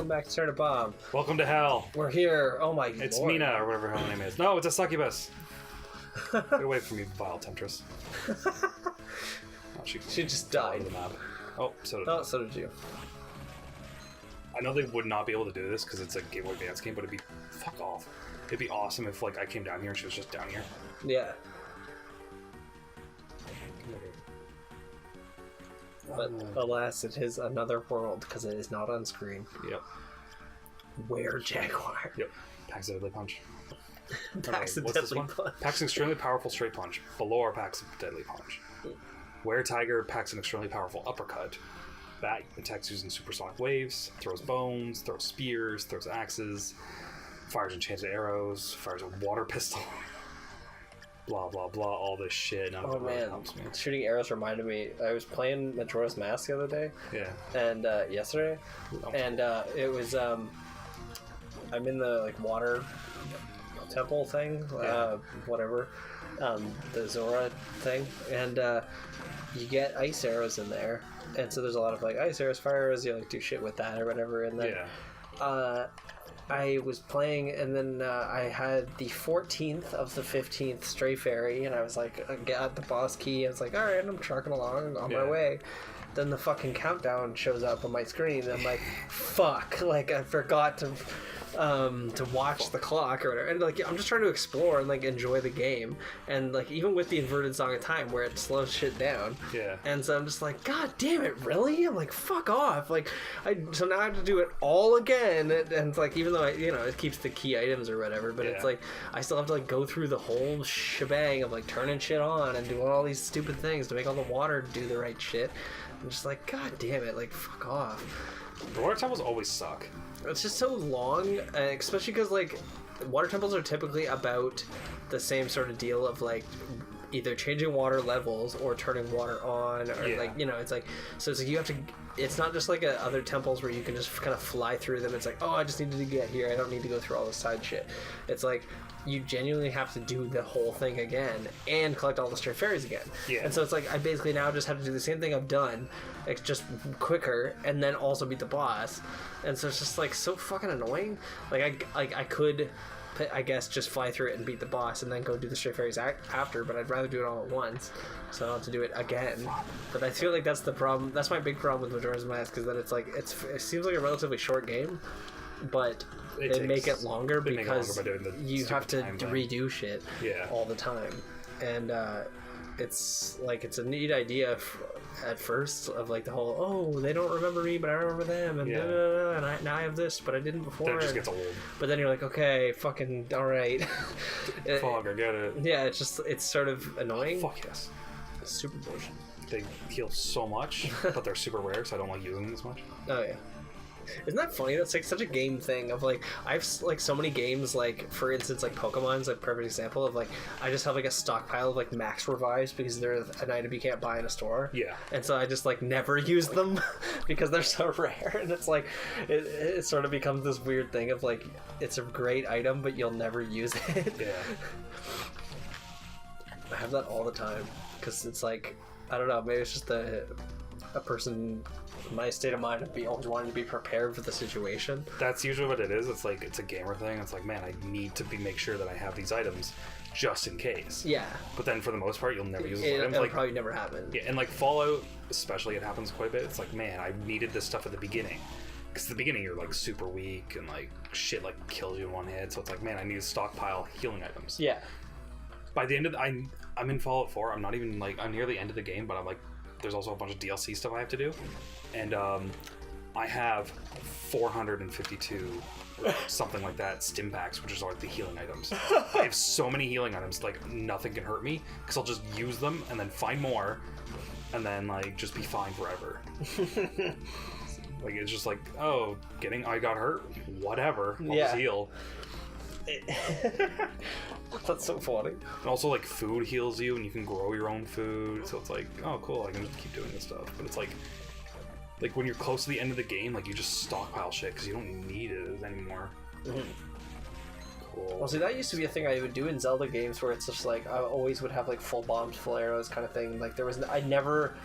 Welcome back to TurnipBomb. Welcome to hell. We're here. Oh my It's Lord. Mina, or whatever her name is. No, it's a succubus. Get away from me, vile temptress. Oh, she just died. The map. Oh, so did so did you. I know they would not be able to do this because it's a Game Boy Advance game, but it'd be... Fuck off. It'd be awesome if, like, I came down here and she was just down here. Yeah. But alas, it is another world because it is not on screen. Yep. Where Jaguar? Yep. Packs a deadly punch. Packs a what's deadly this one? punch. Packs an extremely powerful straight punch. Below packs a deadly punch. Where Tiger packs an extremely powerful uppercut. Bat attacks using supersonic waves, throws bones, throws spears, throws axes, fires enchanted arrows, fires a water pistol. Blah blah blah, all this shit. None of it really helps me. Shooting arrows reminded me. I was playing Majora's Mask the other day. Yeah. And yesterday, and it was I'm in the like water temple thing, whatever, the Zora thing, and you get ice arrows in there, and so there's a lot of like ice arrows, fire arrows. You like do shit with that or whatever, and then I was playing, and then I had the 14th of the 15th Stray Fairy, and I was like, I got the boss key. I was like, all right, I'm trucking along on my way. Then the fucking countdown shows up on my screen, and I'm like, fuck, like I forgot to watch the clock or whatever. And like I'm just trying to explore and like enjoy the game, and like even with the inverted Song of Time where it slows shit down. Yeah. And so I'm just like, god damn it, really? I'm like, fuck off. Like so now I have to do it all again, and it's like even though it keeps the key items or whatever, but it's like I still have to like go through the whole shebang of like turning shit on and doing all these stupid things to make all the water do the right shit. I'm just like, god damn it, like fuck off. The water temples always suck. It's just so long, especially because like water temples are typically about the same sort of deal of like either changing water levels or turning water on, or like it's like so it's like you have to. It's not just like other temples where you can just kind of fly through them. It's like, oh, I just needed to get here. I don't need to go through all this side shit. It's like you genuinely have to do the whole thing again and collect all the stray fairies again. Yeah. And so it's like I basically now just have to do the same thing I've done, it's just quicker, and then also beat the boss. And so it's just like so fucking annoying. Like I could, I guess, just fly through it and beat the boss and then go do the stray fairies after, but I'd rather do it all at once, so I don't have to do it again. But I feel like that's the problem. That's my big problem with Majora's Mask, is that it's like it seems like a relatively short game, but they make it longer because you have to redo shit all the time. And it's like it's a neat idea at first of like the whole, oh, they don't remember me but I remember them, and now I have this but I didn't before. Then it just gets old. But then you're like, okay, fucking alright. Fog, I get it. Yeah, it's sort of annoying. Fuck yes. It's super bullshit. They heal so much, but they're super rare, so I don't like using them as much. Oh yeah. Isn't that funny? That's like such a game thing of like I've like so many games, like for instance like Pokemon's like a perfect example of like I just have like a stockpile of like max revives because they're an item you can't buy in a store. Yeah. And so I just like never use them because they're so rare, and it's like it sort of becomes this weird thing of like it's a great item but you'll never use it. Yeah. I have that all the time because it's like I don't know, maybe it's just a person, my state of mind of always wanting to be prepared for the situation. That's usually what it is. It's like it's a gamer thing. It's like, man, I need to make sure that I have these items just in case. Yeah. But then for the most part, you'll never use those items. It'll like, probably never happen. Yeah, and like Fallout, especially, it happens quite a bit. It's like, man, I needed this stuff at the beginning. Because at the beginning, you're like super weak and like shit like kills you in one hit. So it's like, man, I need to stockpile healing items. Yeah. By the end of I'm in Fallout 4. I'm not even like, I'm near the end of the game, but I'm like, there's also a bunch of DLC stuff I have to do, and I have 452 or something like that stim packs, which is like the healing items. I have so many healing items, like nothing can hurt me because I'll just use them and then find more, and then like just be fine forever. Like it's just like, oh, I got hurt, whatever, I'll just heal. That's so funny. And also like food heals you and you can grow your own food, so it's like, oh cool, I can just keep doing this stuff. But it's like when you're close to the end of the game, like you just stockpile shit because you don't need it anymore. Cool. Well, see, that used to be a thing I would do in Zelda games where it's just like I always would have like full bombs, full arrows kind of thing. Like I never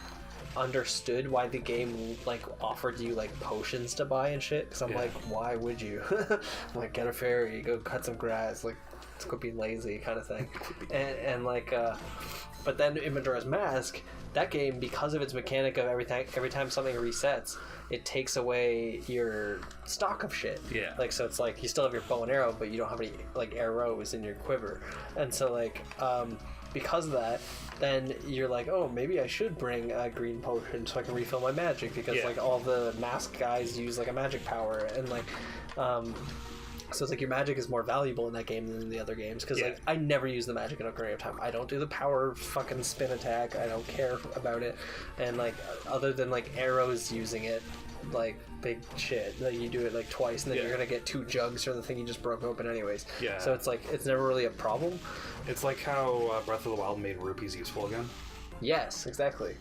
understood why the game like offered you like potions to buy and shit, because I'm like, why would you? I'm like, get a fairy, go cut some grass, like let's go be lazy kind of thing. And like but then in Majora's Mask, that game, because of its mechanic of every time something resets, it takes away your stock of shit. Yeah. Like, so it's like you still have your bow and arrow, but you don't have any like arrows in your quiver. And so like because of that, then you're like, oh, maybe I should bring a green potion so I can refill my magic, because like all the mask guys use like a magic power, and like so it's like your magic is more valuable in that game than in the other games, because like I never use the magic in Ocarina of Time. I don't do the power fucking spin attack. I don't care about it, and like other than like arrows using it, like big shit, like you do it like twice, and then you're gonna get 2 jugs from the thing you just broke open anyways. Yeah. So it's like it's never really a problem. It's like how Breath of the Wild made rupees useful again. Yes, exactly.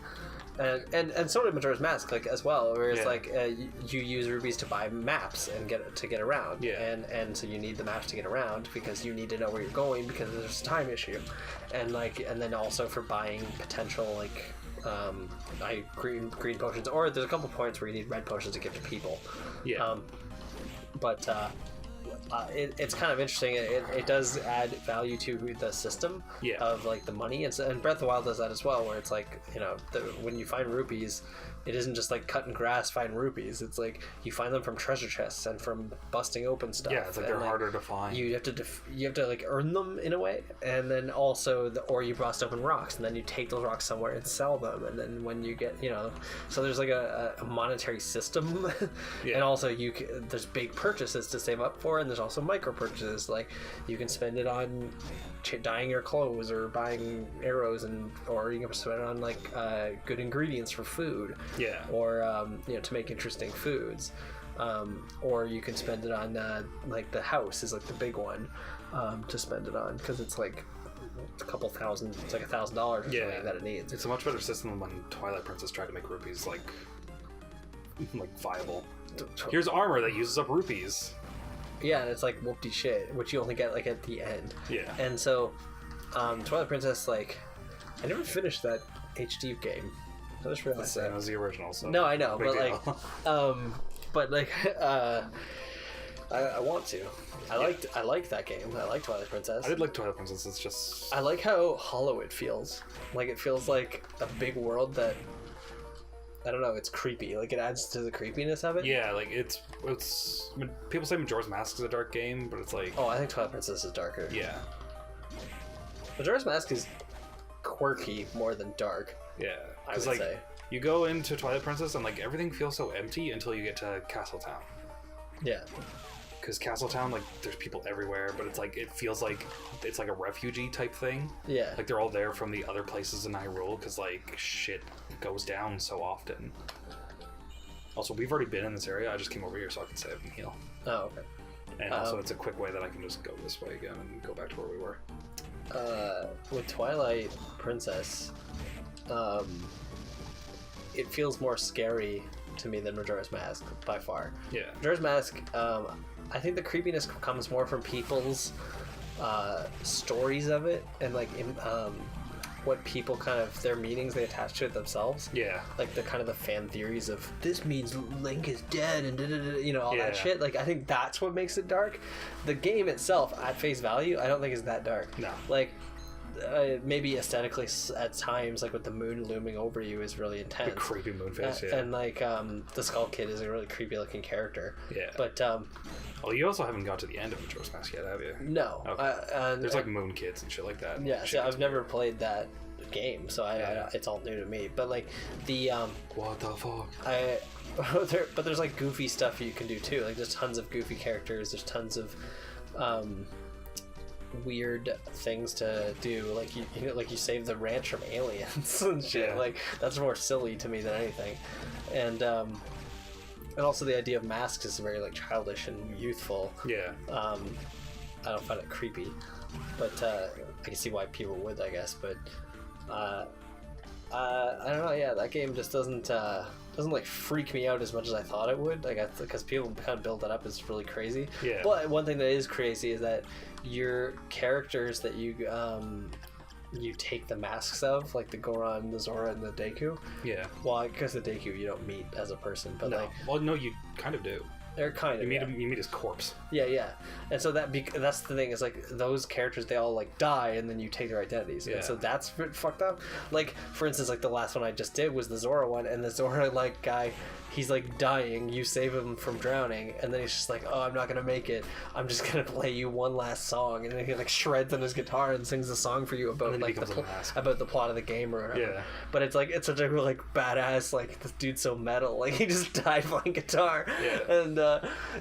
And so did Majora's Mask, like as well, where it's like you use rubies to buy maps and get around, and so you need the maps to get around because you need to know where you're going because there's a time issue, and then also for buying potential like green potions, or there's a couple points where you need red potions to give to people. It's kind of interesting. It does add value to the system of like the money, and Breath of the Wild does that as well, where it's like, you know, when you find rupees, it isn't just like cutting grass find rupees. It's like you find them from treasure chests and from busting open stuff. Yeah, it's like they're harder to find. You have to like earn them in a way, and then also or you bust open rocks, and then you take those rocks somewhere and sell them, and then when you get, you know, so there's like a monetary system, and also there's big purchases to save up for, and there's also micro purchases, like you can spend it on dyeing your clothes or buying arrows, or you can spend it on like good ingredients for food. Yeah. Or you know, to make interesting foods, or you can spend it on like the house is like the big one to spend it on, because it's like a couple thousand. It's like $1,000 or something that it needs. It's a much better system than when Twilight Princess tried to make rupees like viable. Here's armor that uses up rupees. Yeah, and it's like whoopty shit, which you only get like at the end. Yeah. And so, Twilight Princess, like, I never finished that HD game. I just realized that. It was the original, so. No, I know, but like, I want to. I liked that game. I like Twilight Princess. I did like Twilight Princess. It's just. I like how hollow it feels. Like it feels like a big world that. I don't know, it's creepy. Like, it adds to the creepiness of it. Yeah, like, it's people say Majora's Mask is a dark game, but it's like... Oh, I think Twilight Princess is darker. Yeah. Majora's Mask is quirky more than dark. Yeah. I would say. You go into Twilight Princess and, like, everything feels so empty until you get to Castle Town. Yeah. Because Castle Town, like, there's people everywhere, but it's like, it feels like it's like a refugee type thing. Yeah. Like, they're all there from the other places in Hyrule, because, like, shit goes down so often. Also, we've already been in this area. I just came over here so I can save and heal. Oh, okay. And also, it's a quick way that I can just go this way again and go back to where we were. With Twilight Princess, it feels more scary to me than Majora's Mask, by far. Yeah. Majora's Mask, I think the creepiness comes more from people's stories of it, and like what people kind of their meanings they attach to it themselves. Yeah. Like the kind of the fan theories of this means Link is dead and you know, all that shit. Like I think that's what makes it dark. The game itself, at face value, I don't think is that dark. No. Like maybe aesthetically at times, like with the moon looming over you, is really intense. The creepy moon face, and like the Skull Kid is a really creepy looking character. Yeah. But well, you also haven't got to the end of Majora's Mask yet, have you? No. Okay. There's like moon kids and shit like that. Yeah. So I've never played that game, so it's all new to me. But like the what the fuck? But there's like goofy stuff you can do too. Like there's tons of goofy characters. There's tons of weird things to do, like you save the ranch from aliens and shit. Like that's more silly to me than anything. And also the idea of masks is very like childish and youthful. I don't find it creepy, but I can see why people would, I guess. But I don't know. Yeah, that game just doesn't like freak me out as much as I thought it would. Like because people kind of build that up as really crazy. Yeah. But one thing that is crazy is that your characters that you you take the masks of, like the Goron, the Zora, and the Deku. Yeah. Well, because the Deku you don't meet as a person, but no. Well, no, you kind of do. They're kind of. You meet his corpse. Yeah. And so that's the thing is like those characters, they all like die, and then you take their identities. Yeah. And so that's fucked up. Like for instance, like the last one I just did was the Zora one, and the Zora like guy, he's like dying. You save him from drowning, and then he's just like, oh, I'm not gonna make it. I'm just gonna play you one last song, and then he like shreds on his guitar and sings a song for you about like about the plot of the game or whatever. Yeah. But it's like it's such a like badass, like this dude's so metal, like he just died playing guitar. Yeah. And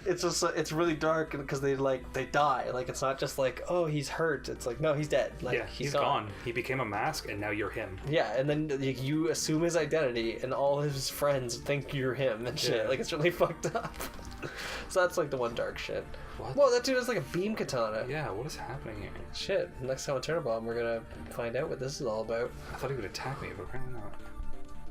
it's just it's really dark because they die. Like it's not just like, oh, he's hurt. It's like, no, he's dead. Like yeah, he's gone. He became a mask, and now you're him. Yeah, and then you assume his identity, and all his friends think you're him and shit. Yeah. Like it's really fucked up. So that's like the one dark shit. What? Well, that dude has like a beam katana. Yeah, what is happening here? Shit. Next time on TurnipBomb, we're gonna find out what this is all about. I thought he would attack me, but apparently not.